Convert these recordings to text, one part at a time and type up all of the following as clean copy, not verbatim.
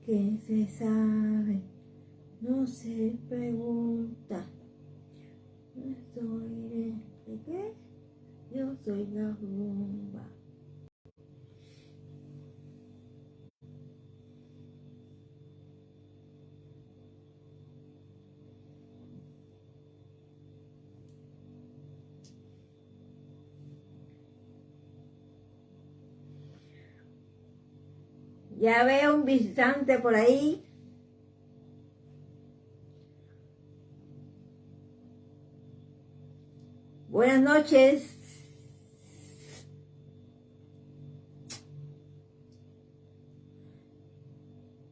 que se sabe, no se pregunta. Yo soy ¿de qué? Yo soy la rumba. Ya veo un visitante por ahí. Buenas noches.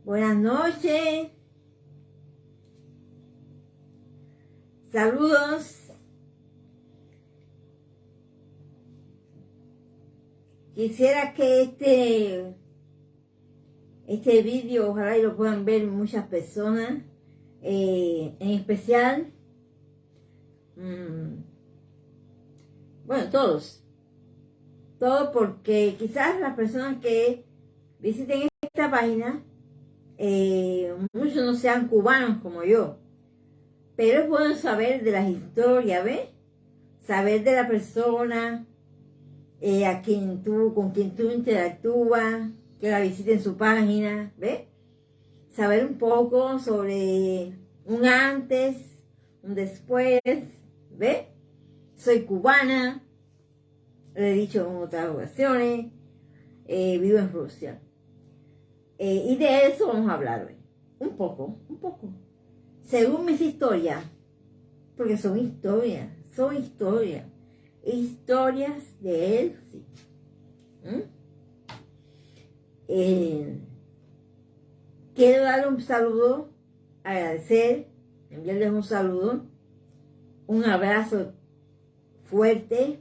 Buenas noches. Saludos. Quisiera que este vídeo, ojalá y lo puedan ver muchas personas, en especial, bueno, todos, porque quizás las personas que visiten esta página, muchos no sean cubanos como yo, pero es bueno saber de las historias, ¿ves? Saber de la persona con quien tú interactúas, que la visite en su página, ¿ves? Saber un poco sobre un antes, un después, ¿ves? Soy cubana, lo he dicho en otras ocasiones, vivo en Rusia. Y de eso vamos a hablar hoy. Un poco. Según mis historias, porque son historias de Elsie. Quiero darle un saludo, agradecer, enviarles un saludo, un abrazo fuerte,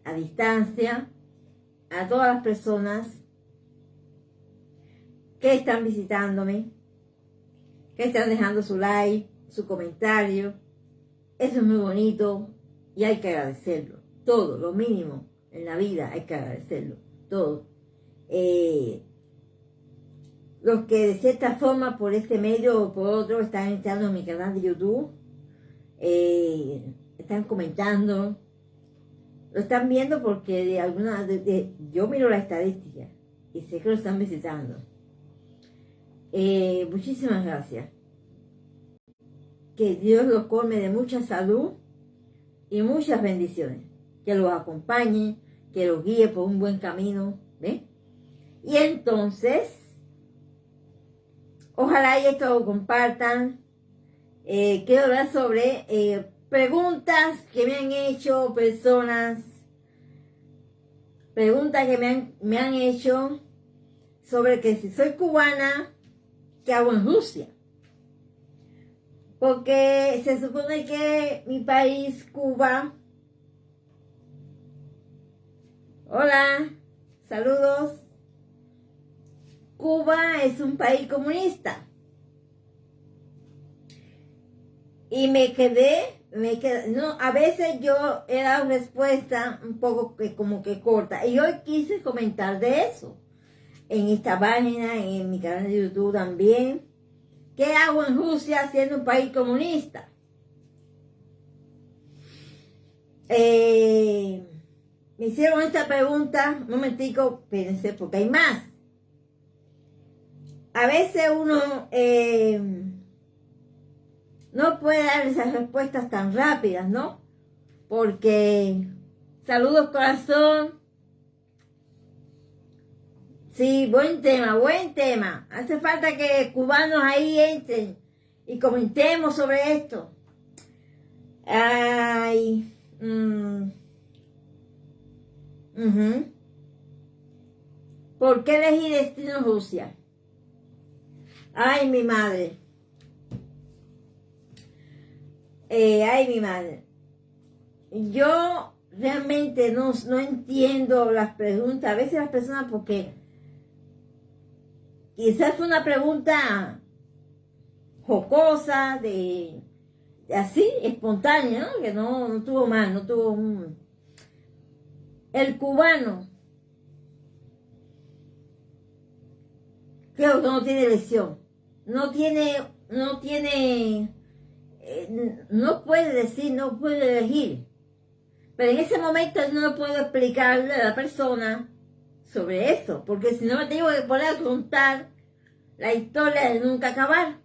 a distancia, a todas las personas que están visitándome, que están dejando su like, su comentario. Eso es muy bonito y hay que agradecerlo. Todo, lo mínimo en la vida hay que agradecerlo. Todo. Los que de cierta forma por este medio o por otro están entrando en mi canal de YouTube, están comentando, lo están viendo porque yo miro la estadística y sé que lo están visitando. Muchísimas gracias. Que Dios los colme de mucha salud y muchas bendiciones. Que los acompañe, que los guíe por un buen camino. ¿Ves? Y entonces, ojalá y esto lo compartan. Quiero hablar sobre preguntas que me han hecho personas. Preguntas que me han hecho sobre que si soy cubana, ¿qué hago en Rusia? Porque se supone que mi país, Cuba... Hola, saludos. Cuba es un país comunista. Y me quedé, no, a veces yo he dado respuesta un poco como que corta. Y hoy quise comentar de eso. En esta página, en mi canal de YouTube también. ¿Qué hago en Rusia siendo un país comunista? Me hicieron esta pregunta, un momentico, espérense, porque hay más. A veces uno no puede dar esas respuestas tan rápidas, ¿no? Porque, saludos corazón. Sí, buen tema. Hace falta que cubanos ahí entren y comentemos sobre esto. Ay, ¿por qué elegí destino Rusia? Ay, mi madre. Ay, mi madre. Yo realmente no entiendo las preguntas. A veces las personas, porque quizás fue una pregunta jocosa, de así, espontánea, ¿no? Que no tuvo más, no tuvo El cubano creo que no tiene elección. No puede decir, no puede elegir. Pero en ese momento no puedo explicarle a la persona sobre eso, porque si no me tengo que poner a contar la historia de nunca acabar.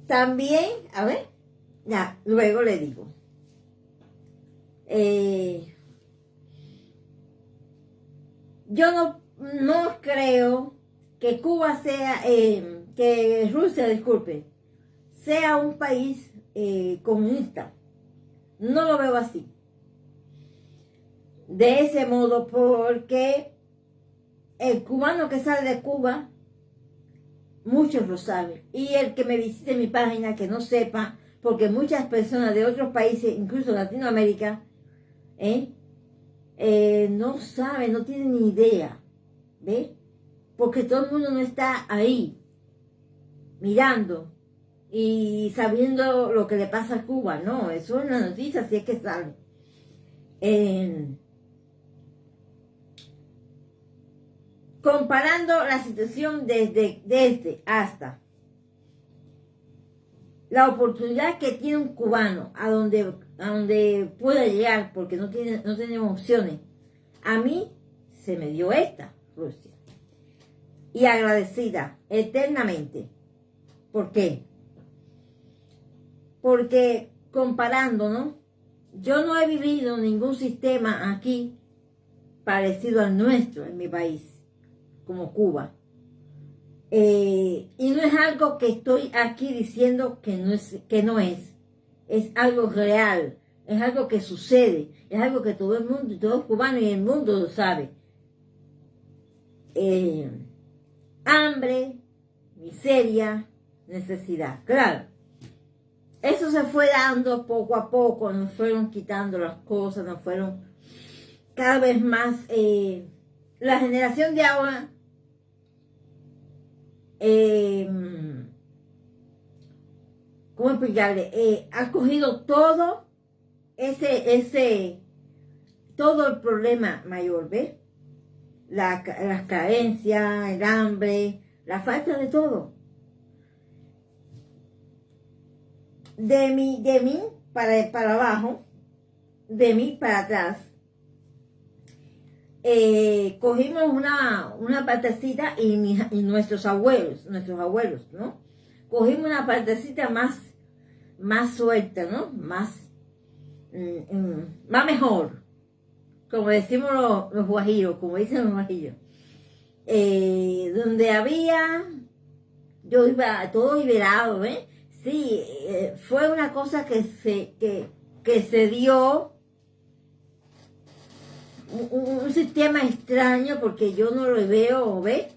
También, a ver, ya, luego le digo. Yo no creo que Cuba sea, que Rusia, disculpe, sea un país comunista. No lo veo así. De ese modo, porque el cubano que sale de Cuba, muchos lo saben. Y el que me visite mi página, que no sepa, porque muchas personas de otros países, incluso Latinoamérica, no saben, no tienen ni idea. ¿Ve? Porque todo el mundo no está ahí, mirando y sabiendo lo que le pasa a Cuba. No, eso es una noticia, si es que sale. Comparando la situación desde hasta la oportunidad que tiene un cubano a donde pueda llegar, porque no tenemos opciones. A mí se me dio esta, Rusia. Y agradecida eternamente. ¿Por qué? Porque comparándonos, yo no he vivido ningún sistema aquí parecido al nuestro en mi país, como Cuba. Y no es algo que estoy aquí diciendo que no es. Es algo real, es algo que sucede, es algo que todo el mundo, todos los cubanos y el mundo lo sabe. Hambre, miseria, necesidad. Claro, eso se fue dando poco a poco, nos fueron quitando las cosas, nos fueron cada vez más. La generación de ahora ¿cómo explicarle? Ha cogido todo todo el problema mayor, ¿ves? Las carencias, el hambre, la falta de todo. De mí para abajo, de mí para atrás, cogimos una partecita y nuestros abuelos, ¿no? Cogimos una partecita más suelta, ¿no? Más mejor, como decimos los guajiros, como dicen los guajiros. Donde yo iba todo liberado, ¿eh? Sí, fue una cosa que se dio, un sistema extraño, porque yo no le veo, ¿ves?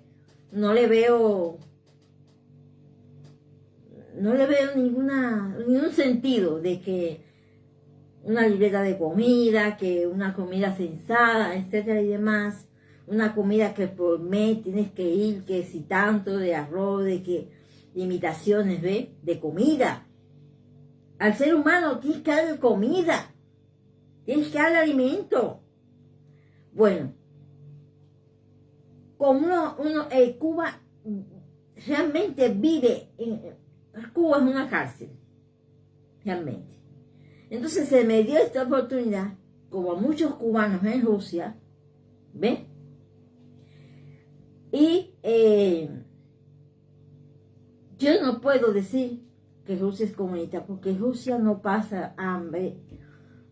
No le veo ningún sentido de que una libreta de comida, que una comida sensada, etcétera y demás, una comida que por mes tienes que ir, que si tanto de arroz, de imitaciones, ¿ves? De comida. Al ser humano tienes que darle comida, tienes que darle alimento. Bueno, como Cuba realmente vive Cuba es una cárcel, realmente. Entonces se me dio esta oportunidad, como a muchos cubanos en Rusia, ¿ves? Y yo no puedo decir que Rusia es comunista, porque Rusia no pasa hambre.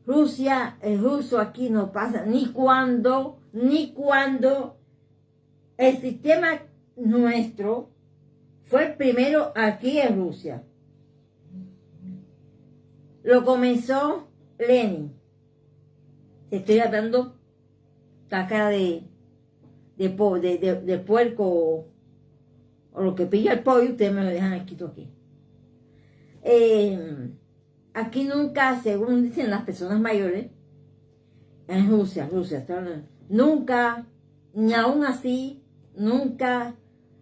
El ruso aquí no pasa, ni cuando el sistema nuestro fue el primero aquí en Rusia. Lo comenzó Lenin. Estoy hablando caca de puerco o lo que pilla el pollo, ustedes me lo dejan aquí. Aquí nunca, según dicen las personas mayores, en Rusia, nunca, ni aún así, nunca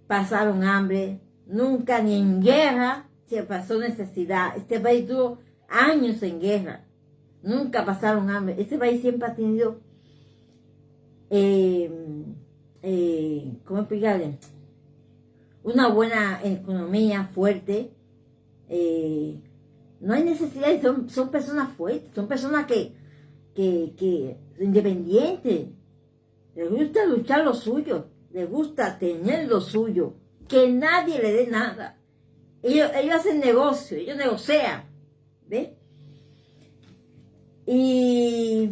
pasaron hambre, nunca ni en guerra se pasó necesidad. Este país tuvo años en guerra, nunca pasaron hambre. Este país siempre ha tenido ¿cómo explicarle? Una buena economía fuerte. No hay necesidad, son personas fuertes, son personas que independientes, les gusta luchar lo suyo, les gusta tener lo suyo, que nadie le dé nada. Ellos hacen negocio, ellos negocian, ¿ves? Y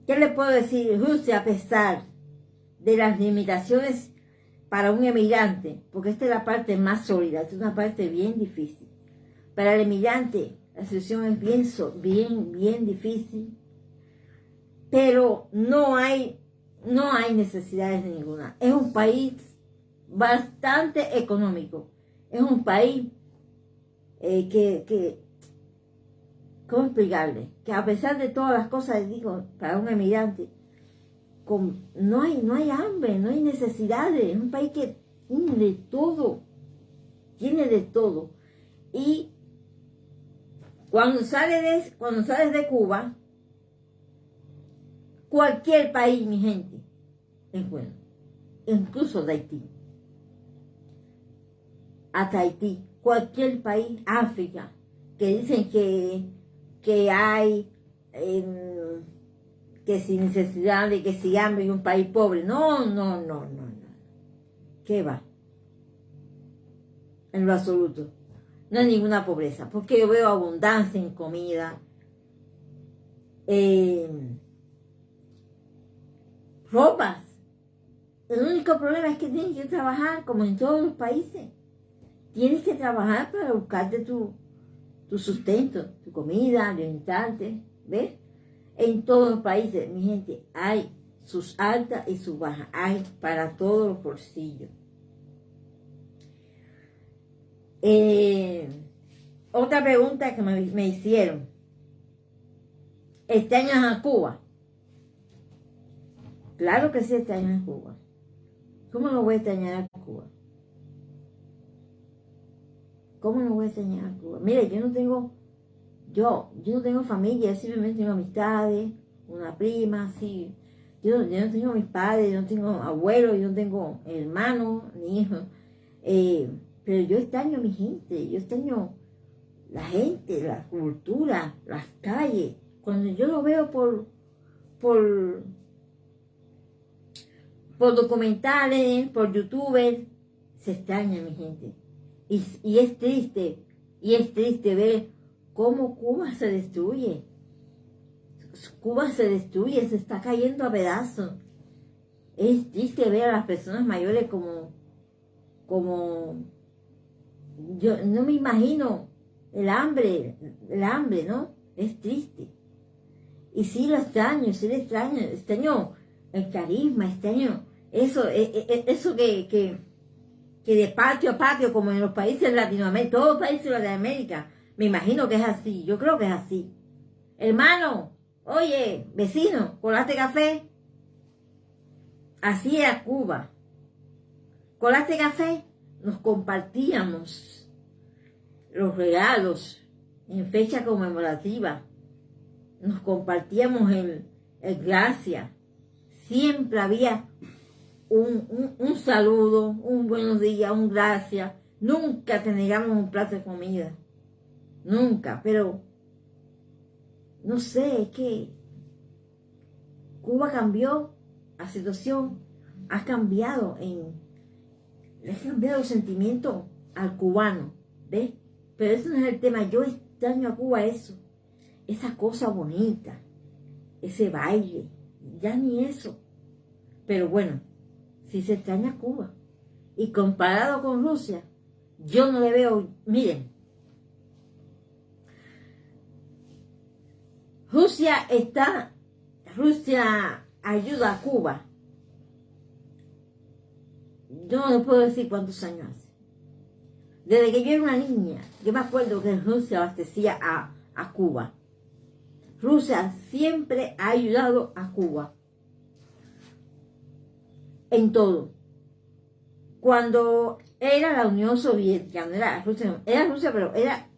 ¿qué le puedo decir? Rusia, a pesar de las limitaciones para un emigrante, porque esta es la parte más sólida, esta es una parte bien difícil. Para el emigrante, la situación es bien difícil, pero no hay necesidades ninguna. Es un país bastante económico. Es un país ¿cómo explicarle? Que a pesar de todas las cosas, digo, para un emigrante, no hay hambre, no hay necesidades. Es un país que tiene de todo. Y cuando sales de Cuba, cualquier país, mi gente, es bueno. Incluso de Haití. Hasta Haití. Cualquier país, África, que dicen que hay, que sin necesidad de que si hambre en un país pobre. No. ¿Qué va? En lo absoluto. No hay ninguna pobreza, porque yo veo abundancia en comida, ropas. El único problema es que tienes que trabajar, como en todos los países. Tienes que trabajar para buscarte tu sustento, tu comida, alimentarte, ¿ves? En todos los países, mi gente, hay sus altas y sus bajas, hay para todos los bolsillos. Otra pregunta que me hicieron. ¿Extrañas a Cuba? Claro que sí extraño a Cuba. ¿Cómo no voy a extrañar a Cuba? ¿Cómo no voy a extrañar a Cuba? Mire, yo no tengo familia, simplemente tengo amistades, una prima, así. Yo no tengo mis padres, yo no tengo abuelos, yo no tengo hermanos ni hijos. Pero yo extraño a mi gente, yo extraño la gente, la cultura, las calles. Cuando yo lo veo por documentales, por youtubers, se extraña a mi gente. Y es triste ver cómo Cuba se destruye. Cuba se destruye, se está cayendo a pedazos. Es triste ver a las personas mayores como yo no me imagino el hambre, ¿no? Es triste. Y sí lo extraño, extraño el carisma, extraño eso que de patio a patio, como en los países de Latinoamérica, todos los países de Latinoamérica, me imagino que es así, yo creo que es así. Hermano, oye, vecino, ¿colaste café? Así era Cuba. ¿Colaste café? Nos compartíamos los regalos en fecha conmemorativa. Nos compartíamos el gracias. Siempre había un saludo, un buenos días, un gracias. Nunca te negamos un plato de comida. Nunca, pero no sé, es que Cuba cambió, la situación ha cambiado le ha cambiado el sentimiento al cubano, ¿ves? Pero eso no es el tema, yo extraño a Cuba eso, esa cosa bonita, ese baile, ya ni eso. Pero bueno, si se extraña a Cuba, y comparado con Rusia, yo no le veo, miren, Rusia ayuda a Cuba. Yo no puedo decir cuántos años hace. Desde que yo era una niña, yo me acuerdo que Rusia abastecía a Cuba. Rusia siempre ha ayudado a Cuba. En todo. Cuando era la Unión Soviética, no era Rusia, pero era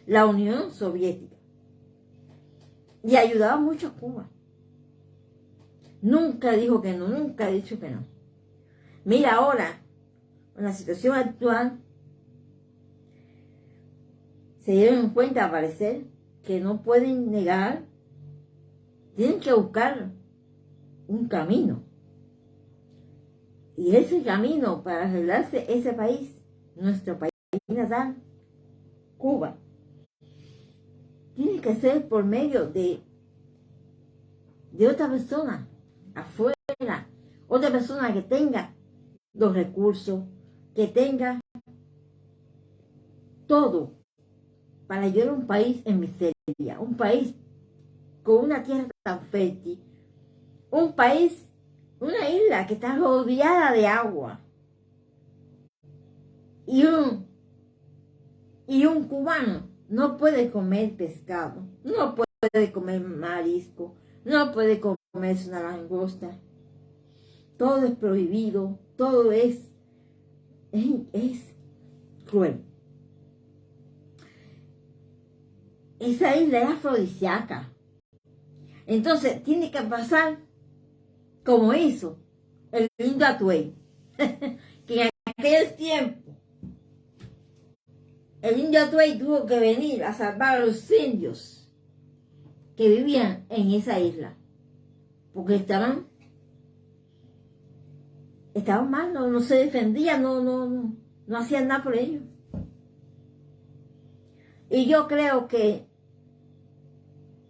la Unión Soviética. Y ayudaba mucho a Cuba. Nunca dijo que no, nunca ha dicho que no. Mira ahora, en la situación actual, se dieron cuenta, al parecer, que no pueden negar, tienen que buscar un camino. Y ese camino para arreglarse ese país, nuestro país natal, Cuba, tiene que ser por medio de otra persona afuera, otra persona que tenga los recursos, que tenga todo para ayudar a un país en miseria, un país con una tierra tan fértil, un país, una isla que está rodeada de agua, y un cubano no puede comer pescado, no puede comer marisco, no puede comerse una langosta, todo es prohibido, todo es cruel. Esa isla es afrodisíaca. Entonces tiene que pasar como hizo el indio Atuey, que en aquel tiempo el indio Atuey tuvo que venir a salvar a los indios que vivían en esa isla, porque estaban mal, no se defendían, no hacían nada por ellos. Y yo creo que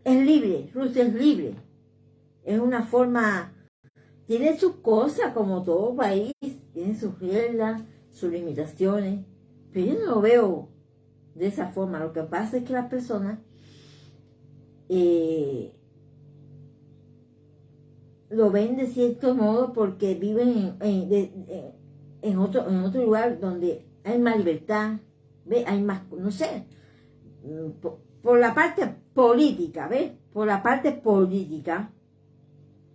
es libre, Rusia es libre. Es una forma, tiene sus cosas como todo país, tiene sus reglas, sus limitaciones, pero yo no lo veo de esa forma. Lo que pasa es que las personas lo ven de cierto modo porque viven en otro lugar donde hay más libertad, ¿ve? Hay más, no sé, por la parte política, ¿ves? Por la parte política,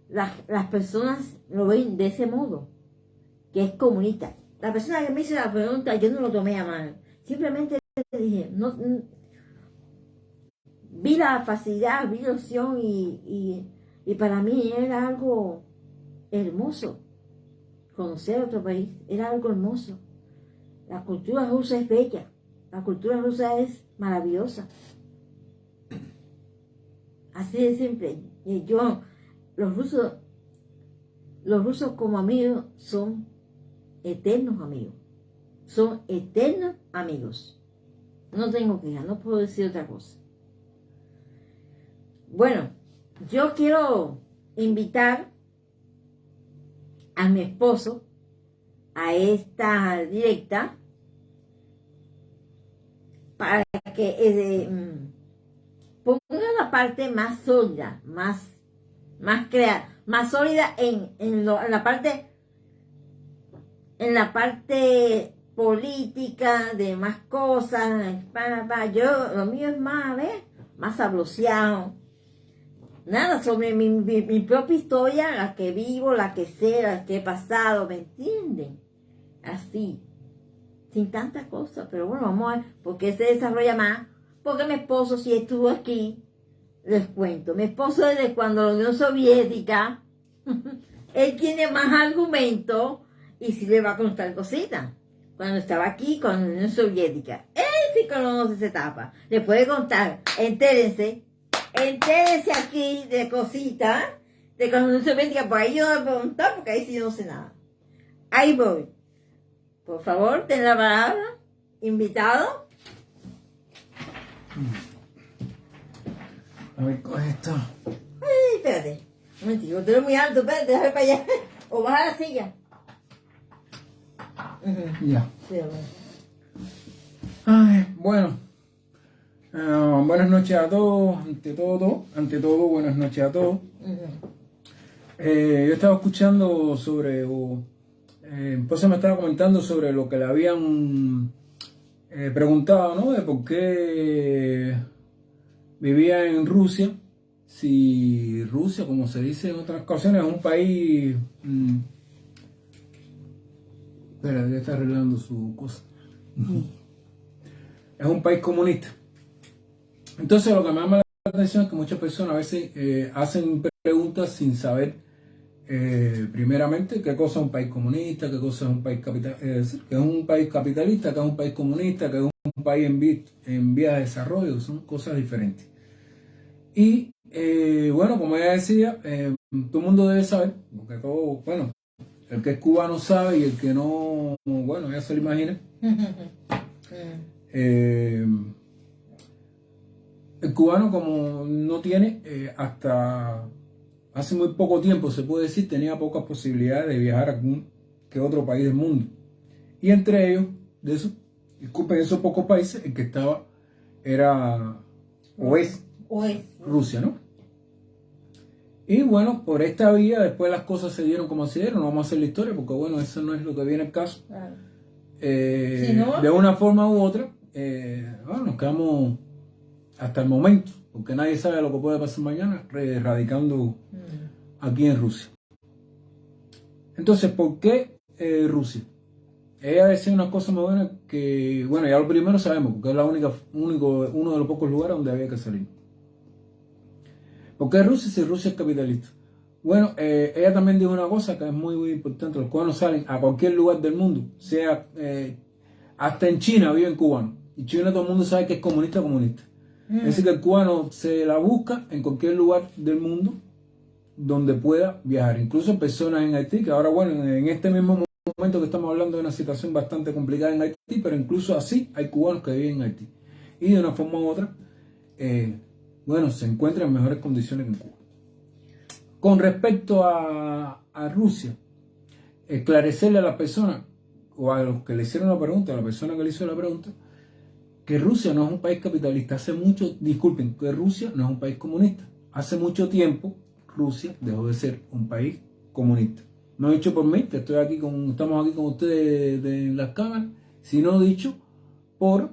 las personas lo ven de ese modo, que es comunista. La persona que me hizo la pregunta, yo no lo tomé a mal. Simplemente dije, vi la facilidad, vi la opción y para mí era algo hermoso. Conocer otro país era algo hermoso. La cultura rusa es bella. La cultura rusa es maravillosa. Así de simple. Los rusos como amigos son eternos amigos. Son eternos amigos. No tengo queja, no puedo decir otra cosa. Bueno, yo quiero invitar a mi esposo a esta directa para que ponga la parte más sólida, más sólida en la parte política, de más cosas. Lo mío es más, ¿ves? Más sabroseado. Nada sobre mi propia historia, la que vivo, la que sé, la que he pasado, ¿me entienden? Así, sin tanta cosa, pero bueno, vamos a ver por qué se desarrolla más. Porque mi esposo sí estuvo aquí, les cuento. Mi esposo desde cuando la Unión Soviética, él tiene más argumentos y sí le va a contar cositas. Cuando estaba aquí con la Unión Soviética, él sí conoce esa etapa. Le puede contar, entérense aquí de cositas de cuando la Unión Soviética. Por ahí yo no voy a preguntar porque ahí sí no sé nada. Ahí voy. Por favor, ten la palabra, invitado. A ver, coge esto. Ay, espérate. Un momentito, tú eres muy alto, espérate, déjame para allá. O baja la silla. Ya. Sí, Ay, bueno. Buenas noches a todos. Ante todo, buenas noches a todos. Yo estaba escuchando sobre... Entonces me estaba comentando sobre lo que le habían preguntado, ¿no? De por qué vivía en Rusia. Si Rusia, como se dice en otras ocasiones, es un país... Espera, ya está arreglando su cosa. Es un país comunista. Entonces lo que me llama la atención es que muchas personas a veces hacen preguntas sin saber primeramente, qué cosa es un país comunista, qué cosa es un país capitalista, que es un país capitalista, que es un país comunista, que es un país en vía de desarrollo, son cosas diferentes. Y bueno, como ya decía, todo el mundo debe saber, porque todo, bueno, el que es cubano sabe y el que no, bueno, ya se lo imagina. El cubano, como no tiene, hasta hace muy poco tiempo, se puede decir, tenía pocas posibilidades de viajar a algún que otro país del mundo. Y entre ellos, de eso, disculpen, esos pocos países, el que estaba era o es Rusia, ¿no? Y bueno, por esta vía, después las cosas se dieron como se dieron. No vamos a hacer la historia porque, bueno, eso no es lo que viene al caso. Claro. De una forma u otra, bueno, nos quedamos hasta el momento, porque nadie sabe lo que puede pasar mañana, radicando aquí en Rusia. Entonces, ¿por qué Rusia? Ella decía una cosa muy buena que, bueno, ya lo primero sabemos, porque es uno de los pocos lugares donde había que salir. ¿Por qué Rusia si Rusia es capitalista? Bueno, ella también dijo una cosa que es muy, muy importante. Los cubanos salen a cualquier lugar del mundo, sea hasta en China viven cubanos. Y China todo el mundo sabe que es comunista. Es decir, que el cubano se la busca en cualquier lugar del mundo donde pueda viajar. Incluso personas en Haití, que ahora, bueno, en este mismo momento que estamos hablando de una situación bastante complicada en Haití, pero incluso así hay cubanos que viven en Haití. Y de una forma u otra, bueno, se encuentran en mejores condiciones que en Cuba. Con respecto a Rusia, esclarecerle a la persona, o a los que le hicieron la pregunta, a la persona que le hizo la pregunta, que Rusia no es un país capitalista. Disculpen, que Rusia no es un país comunista. Hace mucho tiempo Rusia dejó de ser un país comunista. No dicho por mí, que estamos aquí con ustedes en las cámaras, sino dicho por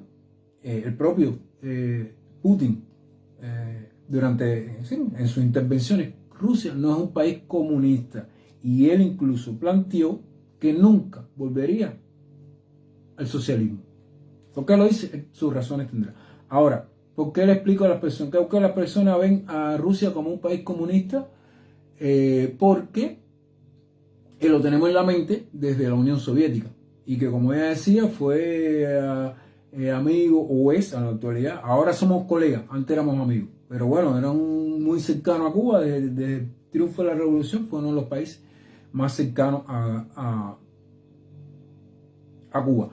el propio Putin en sus intervenciones. Rusia no es un país comunista y él incluso planteó que nunca volvería al socialismo. ¿Por qué lo dice? Sus razones tendrá. Ahora, ¿por qué le explico a las personas? ¿Por qué las personas ven a Rusia como un país comunista? Porque lo tenemos en la mente desde la Unión Soviética y que, como ella decía, fue amigo o es a la actualidad. Ahora somos colegas, antes éramos amigos, pero bueno, eran muy cercanos a Cuba. Desde el triunfo de la revolución fue uno de los países más cercanos a Cuba.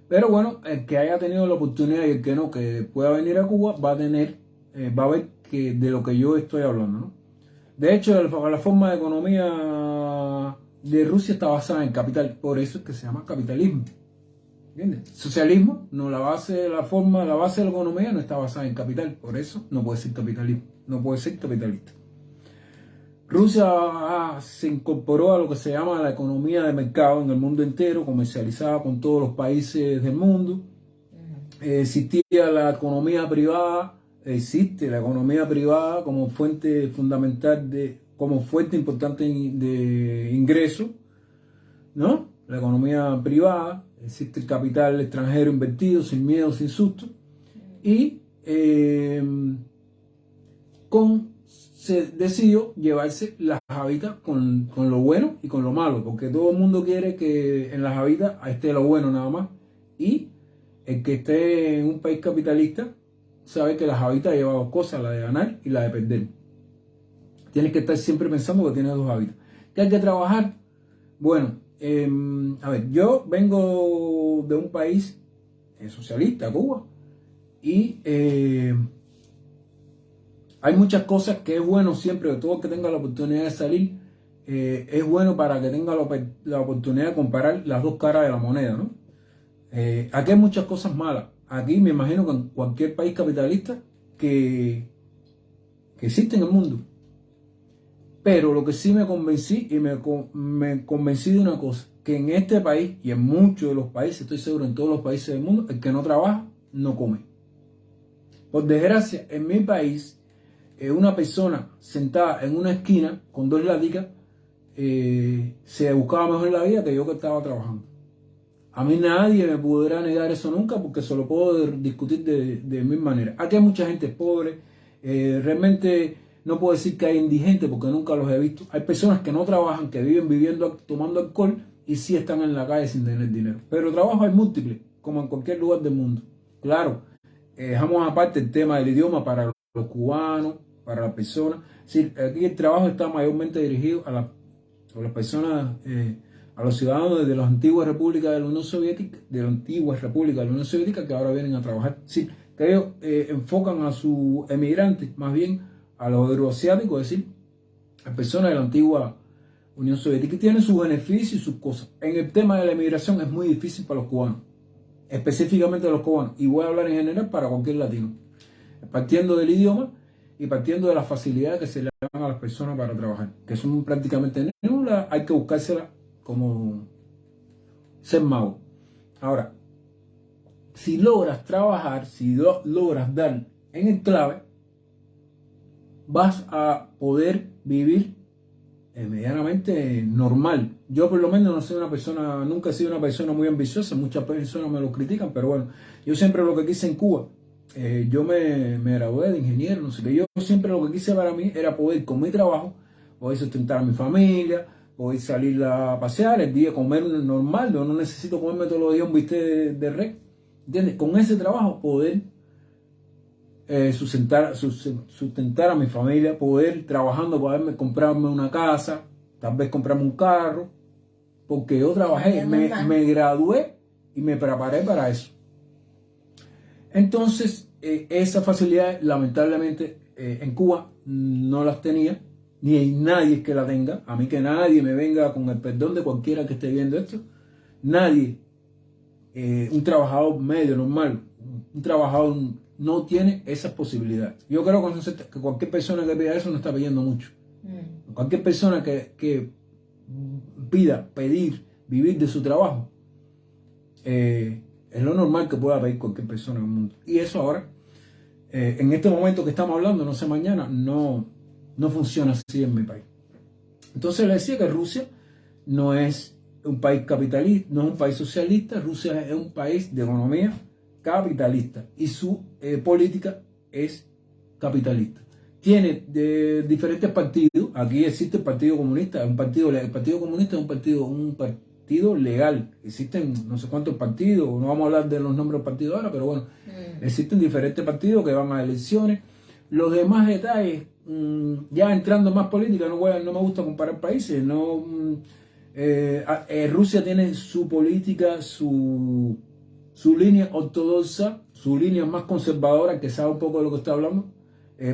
Pero bueno, el que haya tenido la oportunidad y el que no, que pueda venir a Cuba, va a ver que de lo que yo estoy hablando, ¿no? De hecho, la forma de economía de Rusia está basada en capital, por eso es que se llama capitalismo. ¿Entiendes? Socialismo, no, la base de la economía no está basada en capital, por eso no puede ser capitalismo, no puede ser capitalista. Rusia se incorporó a lo que se llama la economía de mercado en el mundo entero, comercializada con todos los países del mundo. Existía la economía privada, existe la economía privada como fuente fundamental, como fuente importante de ingreso, ¿no? La economía privada, existe el capital extranjero invertido sin miedo, sin susto, y se decidió llevarse las hábitats con lo bueno y con lo malo, porque todo el mundo quiere que en las hábitats esté lo bueno nada más, y el que esté en un país capitalista sabe que las hábitats llevan dos cosas, la de ganar y la de perder. Tienes que estar siempre pensando que tienes dos hábitats. ¿Qué hay que trabajar? Bueno, a ver, yo vengo de un país socialista, Cuba, y hay muchas cosas que es bueno siempre, de todo que tenga la oportunidad de salir, es bueno para que tenga la oportunidad de comparar las dos caras de la moneda, ¿no? Aquí hay muchas cosas malas. Aquí me imagino que en cualquier país capitalista que existe en el mundo. Pero lo que sí me convencí, y me convencí de una cosa, que en este país y en muchos de los países, estoy seguro en todos los países del mundo, el que no trabaja, no come. Por desgracia, en mi país, una persona sentada en una esquina con dos laticas se buscaba mejor la vida que yo que estaba trabajando. A mí nadie me podrá negar eso nunca, porque se lo puedo discutir de mil maneras. Aquí hay mucha gente pobre, realmente no puedo decir que hay indigentes porque nunca los he visto. Hay personas que no trabajan, que viven viviendo, tomando alcohol y sí están en la calle sin tener dinero. Pero trabajo hay múltiples, como en cualquier lugar del mundo. Claro, dejamos aparte el tema del idioma para los cubanos, para las personas. Sí, aquí el trabajo está mayormente dirigido a las personas, a los ciudadanos de las antiguas repúblicas de la Unión Soviética, que ahora vienen a trabajar. Sí, que ellos enfocan a sus emigrantes, más bien a los euroasiáticos, es decir, a personas de la antigua Unión Soviética, que tienen sus beneficios y sus cosas. En el tema de la emigración es muy difícil para los cubanos, específicamente los cubanos, y voy a hablar en general para cualquier latino, partiendo del idioma y partiendo de las facilidades que se le dan a las personas para trabajar, que son prácticamente nulas, hay que buscárselas como ser mago. Ahora, si logras trabajar, si logras dar en el clave, vas a poder vivir medianamente normal. Yo por lo menos no soy una persona, nunca he sido una persona muy ambiciosa, muchas personas me lo critican, pero bueno, yo siempre lo que quise en Cuba, yo me gradué de ingeniero, no sé qué, yo siempre lo que quise para mí era poder con mi trabajo, poder sustentar a mi familia, poder salir a pasear, el día comer normal, yo no necesito comerme todos los días un bistec de res, ¿entiendes? Con ese trabajo poder sustentar a mi familia, poder trabajando, poderme comprarme una casa, tal vez comprarme un carro, porque yo trabajé, me gradué y me preparé para eso. Entonces, esa facilidad lamentablemente en Cuba no las tenía, ni hay nadie que la tenga. A mí que nadie me venga, con el perdón de cualquiera que esté viendo esto, nadie, un trabajador medio, normal, un trabajador no tiene esas posibilidades. Yo creo que cualquier persona que pida eso no está pidiendo mucho. Cualquier persona que pedir, vivir de su trabajo, es lo normal que pueda pedir cualquier persona en el mundo. Y eso ahora, en este momento que estamos hablando, no sé mañana, no funciona así en mi país. Entonces le decía que Rusia no es un país capitalista, no es un país socialista. Rusia es un país de economía capitalista y su política es capitalista. Tiene diferentes partidos. Aquí existe el Partido Comunista, el Partido Comunista es un partido legal. Existen no sé cuántos partidos, no vamos a hablar de los nombres de los partidos ahora, pero bueno, existen diferentes partidos que van a elecciones. Los demás detalles, ya entrando en más política, no me gusta comparar países. Rusia tiene su política, su línea ortodoxa, su línea más conservadora, que sabe un poco de lo que está hablando.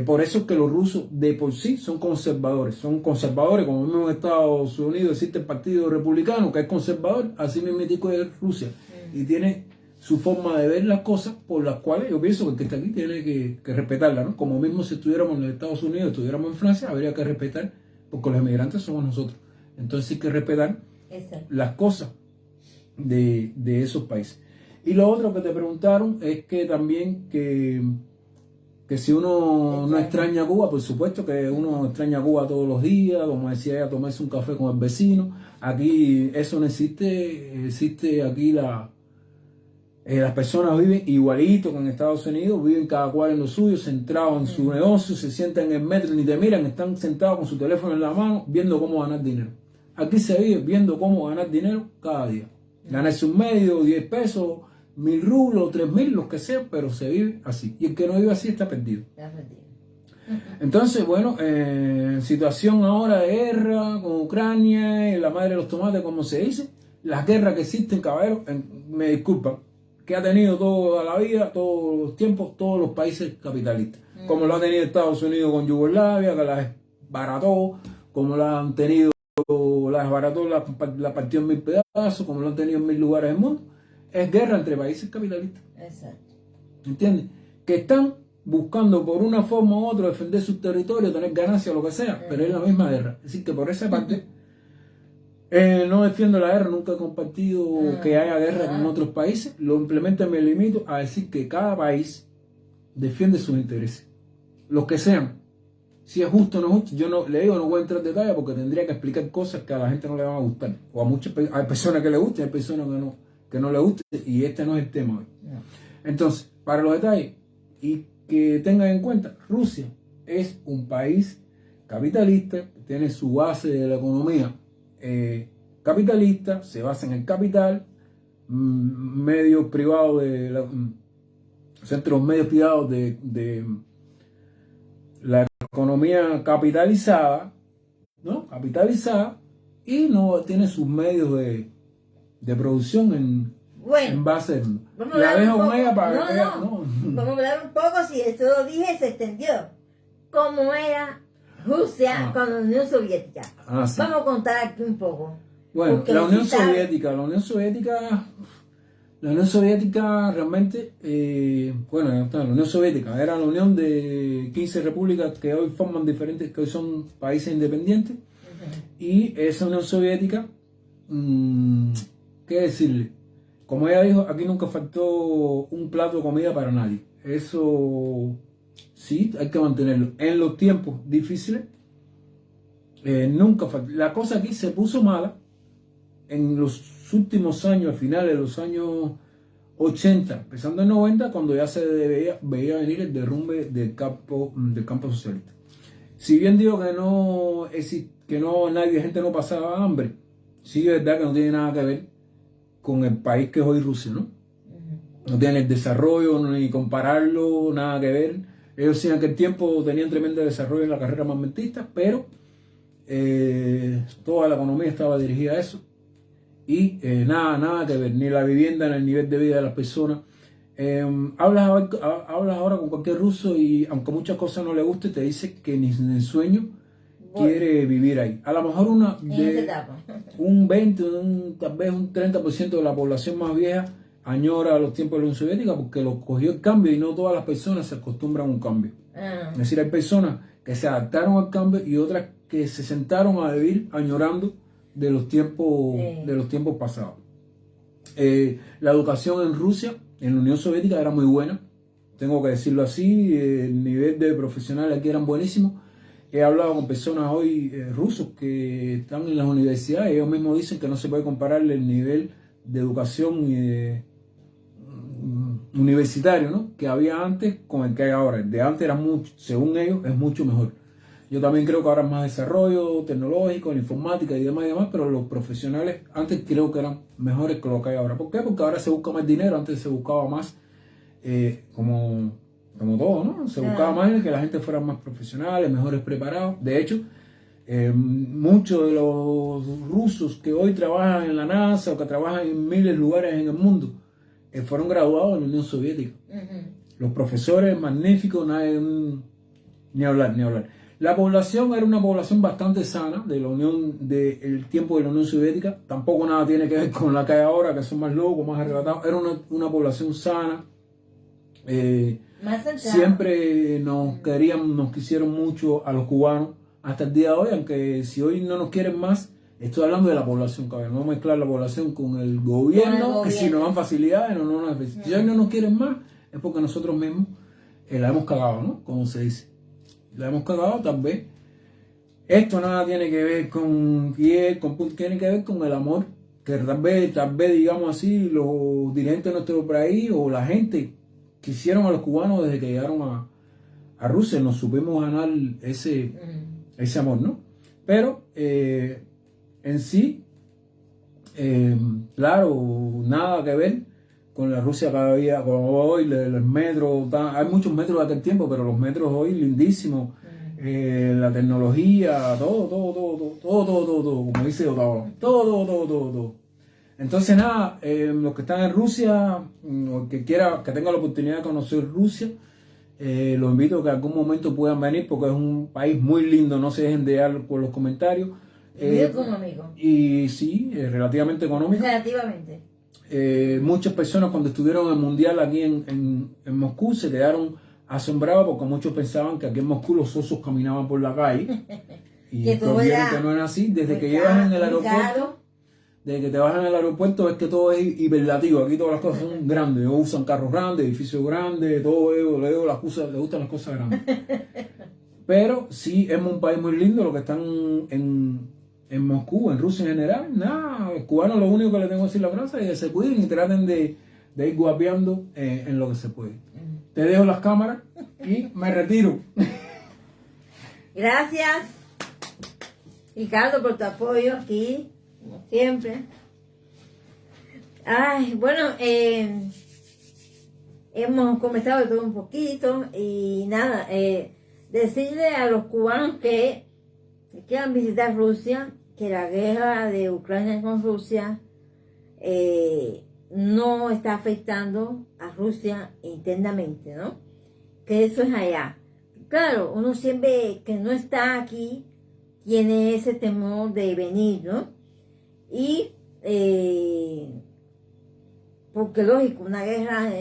Por eso es que los rusos de por sí son conservadores, como mismo en Estados Unidos existe el Partido Republicano, que es conservador, así mismo es Rusia, y tiene su forma de ver las cosas, por las cuales yo pienso que el que está aquí tiene que respetarla, ¿no? Como mismo si estuviéramos en Estados Unidos, estuviéramos en Francia, habría que respetar, porque los emigrantes somos nosotros. Entonces hay que respetar las cosas de esos países. Y lo otro que te preguntaron es que también que si uno no extraña a Cuba, por supuesto que uno extraña a Cuba todos los días, como decía ella, tomarse un café con el vecino. Aquí eso no existe, existe aquí las personas viven igualito que en Estados Unidos, viven cada cual en lo suyo, centrados en su negocio, se sientan en el metro, ni te miran, están sentados con su teléfono en la mano, viendo cómo ganar dinero. Aquí se vive viendo cómo ganar dinero cada día. Ganarse un medio, 10 pesos, 1000 rublos, 3000, los que sean, pero se vive así. Y el que no vive así está perdido. Entonces, bueno, situación ahora de guerra con Ucrania, y la madre de los tomates, como se dice, las guerras que existen, caballeros, me disculpan, que ha tenido toda la vida, todos los tiempos, todos los países capitalistas. Como lo ha tenido Estados Unidos con Yugoslavia, que la desbarató, como la han tenido, la desbarató, la partió en 1000 pedazos, como lo han tenido en 1000 lugares del mundo. Es guerra entre países capitalistas. Exacto. ¿Entiendes? Que están buscando por una forma u otra defender su territorio, tener ganancia o lo que sea, pero es la misma guerra. Es decir, que por esa parte no defiendo la guerra, nunca he compartido que haya guerra con otros países. Simplemente me limito a decir que cada país defiende sus intereses, los que sean. Si es justo o no justo, yo no le digo, no voy a entrar en detalle porque tendría que explicar cosas que a la gente no le van a gustar. O a hay personas que le gusten, hay personas que no le guste, y este no es el tema hoy. Entonces, para los detalles, y que tengan en cuenta, Rusia es un país capitalista, tiene su base de la economía capitalista, se basa en el capital, medios privados centros medios privados de la economía capitalizada, ¿no? Capitalizada, y no tiene sus medios de producción en base. La dejo con ella para que ella, Vamos a hablar un poco, si eso lo dije, se extendió. ¿Cómo era Rusia con la Unión Soviética? Sí. Vamos a contar aquí un poco. Bueno, la Unión Soviética realmente, la Unión Soviética era la unión de 15 repúblicas que hoy forman diferentes, que hoy son países independientes. Y esa Unión Soviética, ¿qué decirle? Como ella dijo, aquí nunca faltó un plato de comida para nadie. Eso sí, hay que mantenerlo. En los tiempos difíciles, nunca faltó. La cosa aquí se puso mala en los últimos años, al final de los años 80, empezando en 90, cuando ya se veía venir el derrumbe del campo socialista. Si bien digo que gente no pasaba hambre, sí es verdad que no tiene nada que ver con el país que es hoy Rusia, ¿no? No tiene el desarrollo, ni compararlo, nada que ver. Ellos sí en aquel tiempo tenían tremendo desarrollo en la carrera armamentista, pero toda la economía estaba dirigida a eso. Y nada que ver, ni la vivienda, ni el nivel de vida de las personas. Hablas ahora con cualquier ruso y aunque muchas cosas no le guste, te dice que ni en el sueño quiere vivir ahí. A lo mejor un 20, tal vez un 30% de la población más vieja añora los tiempos de la Unión Soviética porque lo cogió el cambio y no todas las personas se acostumbran a un cambio. Es decir, hay personas que se adaptaron al cambio y otras que se sentaron a vivir añorando de los tiempos pasados. La educación en Rusia, en la Unión Soviética, era muy buena, tengo que decirlo así. El nivel de profesionales aquí eran buenísimos. He hablado con personas hoy rusos que están en las universidades, ellos mismos dicen que no se puede comparar el nivel de educación universitario, ¿no?, que había antes con el que hay ahora. El de antes era mucho, según ellos, es mucho mejor. Yo también creo que ahora es más desarrollo tecnológico, en informática y demás, pero los profesionales antes creo que eran mejores que lo que hay ahora. ¿Por qué? Porque ahora se busca más dinero, antes se buscaba más, como todo, ¿no? Se buscaba más que la gente fuera más profesionales, mejores preparados. De hecho, muchos de los rusos que hoy trabajan en la NASA o que trabajan en miles de lugares en el mundo, fueron graduados en la Unión Soviética. Los profesores magníficos, ni hablar. La población era una población bastante sana del tiempo de la Unión Soviética. Tampoco nada tiene que ver con la que hay ahora, que son más locos, más arrebatados. Era una población sana. Siempre nos quisieron mucho a los cubanos hasta el día de hoy, aunque si hoy no nos quieren más, estoy hablando de la población, cabrón. No mezclar la población con el gobierno, que si nos dan facilidades, si hoy no nos quieren más, es porque nosotros mismos la hemos cagado, ¿no? Como se dice. La hemos cagado, tal vez. Esto nada tiene que ver con piel, tiene que ver con el amor, que tal vez digamos así, los dirigentes de nuestro país o la gente que hicieron a los cubanos desde que llegaron a Rusia, nos supimos ganar ese amor, ¿no? Pero en sí, claro, nada que ver con la Rusia que había, con hoy, los metros, hay muchos metros de aquel tiempo, pero los metros hoy lindísimos, la tecnología, todo, como dice Otavo, todo. Entonces nada, los que están en Rusia, o que tenga la oportunidad de conocer Rusia, los invito a que en algún momento puedan venir porque es un país muy lindo, no se dejen de dar por los comentarios. Muy económico. Y sí, relativamente económico. Relativamente. Muchas personas cuando estuvieron en el mundial aquí en Moscú se quedaron asombrados porque muchos pensaban que aquí en Moscú los osos caminaban por la calle y que no era así. Desde que llegas en el aeropuerto, desde que te bajan en el aeropuerto, es que todo es hiperlativo. Aquí todas las cosas son grandes, usan carros grandes, edificios grandes, todo les gustan las cosas grandes. Pero sí, es un país muy lindo. Los que están en Moscú, en Rusia en general, nada, los cubanos lo único que le tengo que decir la frase es que se cuiden y traten de ir guapeando en lo que se puede. Te dejo las cámaras y me retiro. Gracias, Ricardo, por tu apoyo aquí, como siempre. Ay, bueno, hemos conversado de todo un poquito y nada, decirle a los cubanos que quieran visitar Rusia, que la guerra de Ucrania con Rusia no está afectando a Rusia internamente, ¿no? Que eso es allá. Claro, uno siempre que no está aquí tiene ese temor de venir, ¿no? Y porque lógico, una guerra,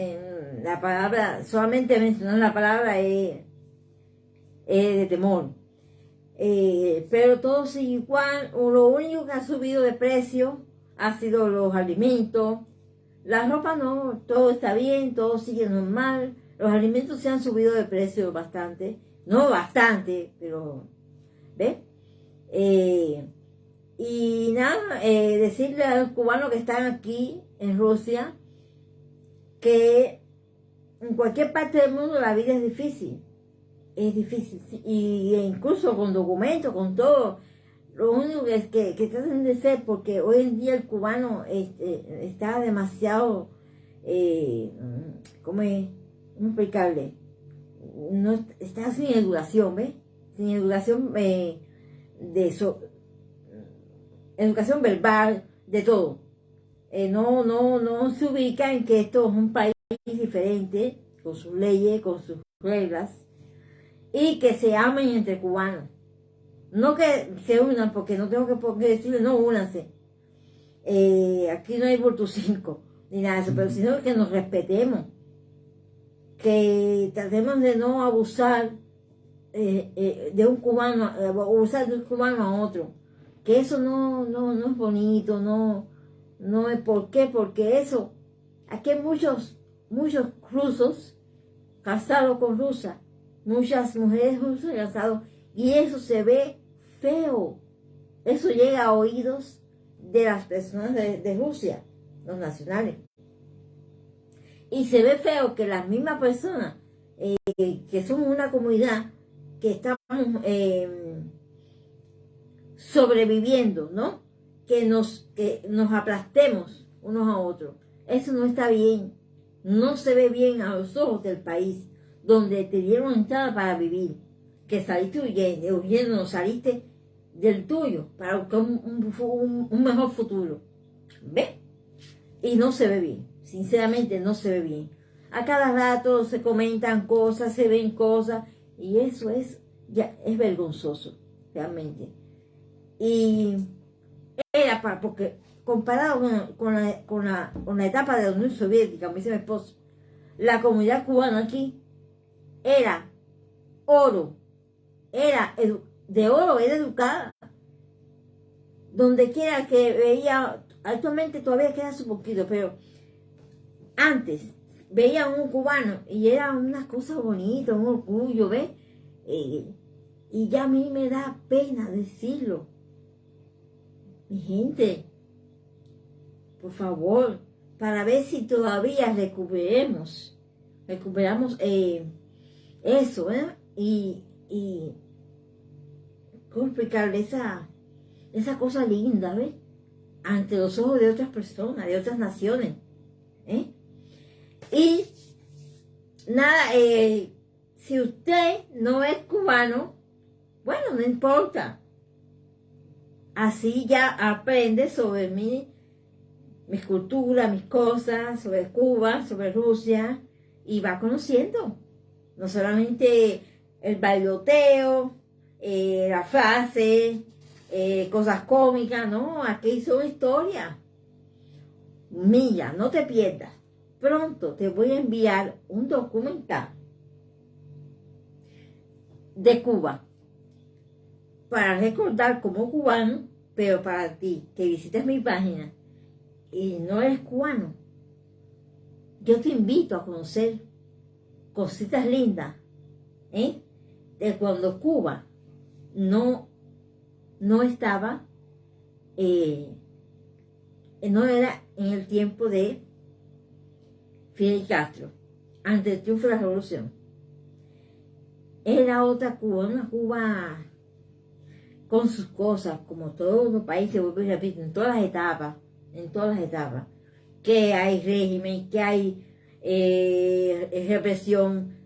la palabra, solamente mencionar la palabra es de temor. Pero todo sigue igual, o lo único que ha subido de precio ha sido los alimentos. La ropa no, todo está bien, todo sigue normal. Los alimentos se han subido de precio bastante, no bastante, pero ¿ves? Y nada, decirle a los cubanos que están aquí en Rusia que en cualquier parte del mundo la vida es difícil, sí, y incluso con documentos, con todo. Lo único que es que traten de ser, porque hoy en día el cubano está demasiado, ¿cómo es? Impecable. No, está sin educación, ¿ves? Sin educación educación verbal, de todo. No se ubica en que esto es un país diferente, con sus leyes, con sus reglas, y que se amen entre cubanos. No que se unan, porque no tengo que decirle, no, únanse. Aquí no hay Bulto 5, ni nada de eso, pero sino que nos respetemos, que tratemos de no abusar de un cubano, abusar de un cubano a otro, que eso no es bonito, no es. ¿Por qué? Porque eso, aquí hay muchos rusos casados con rusas, muchas mujeres rusas casadas, y eso se ve feo. Eso llega a oídos de las personas de Rusia, los nacionales. Y se ve feo que las mismas personas que somos una comunidad que estamos sobreviviendo, ¿no? Que nos aplastemos unos a otros. Eso no está bien. No se ve bien a los ojos del país donde te dieron entrada para vivir. Que saliste huyendo, no saliste del tuyo para buscar un mejor futuro. ¿Ves? Y no se ve bien. Sinceramente no se ve bien. A cada rato se comentan cosas, se ven cosas, y eso es vergonzoso, realmente. Y era porque comparado con la etapa de la Unión Soviética, como dice mi esposo, la comunidad cubana aquí era oro, de oro, era educada. Donde quiera que veía, actualmente todavía queda su poquito, pero antes veía a un cubano y era una cosa bonita, un orgullo, ¿ves? Y ya a mí me da pena decirlo. Mi gente, por favor, para ver si todavía recuperamos eso, ¿eh? Y ¿cómo explicarle esa cosa linda, ¿ves? Ante los ojos de otras personas, de otras naciones, ¿eh? Y nada, si usted no es cubano, bueno, no importa. Así ya aprende sobre mis culturas, mis cosas, sobre Cuba, sobre Rusia, y va conociendo. No solamente el bailoteo, la frase, cosas cómicas, no, aquí son historias. Mira, no te pierdas. Pronto te voy a enviar un documental de Cuba para recordar como cubano, pero para ti que visites mi página y no eres cubano, yo te invito a conocer cositas lindas, de cuando Cuba no estaba, no era en el tiempo de Fidel Castro, antes del triunfo de la revolución. Era otra Cuba, una Cuba con sus cosas, como todos los países, vuelvo y repito, en todas las etapas, que hay régimen, que hay represión,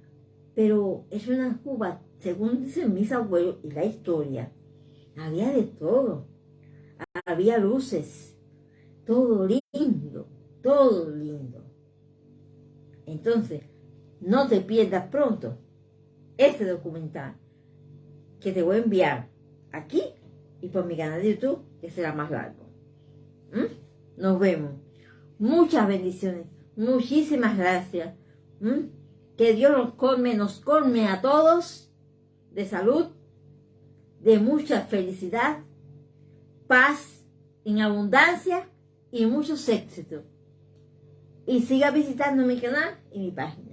pero es una Cuba, según dicen mis abuelos y la historia, había de todo, había luces, todo lindo, todo lindo. Entonces, no te pierdas pronto este documental que te voy a enviar aquí y por mi canal de YouTube, que será más largo. Nos vemos. Muchas bendiciones. Muchísimas gracias. Que Dios nos colme a todos de salud, de mucha felicidad, paz en abundancia y muchos éxitos. Y siga visitando mi canal y mi página.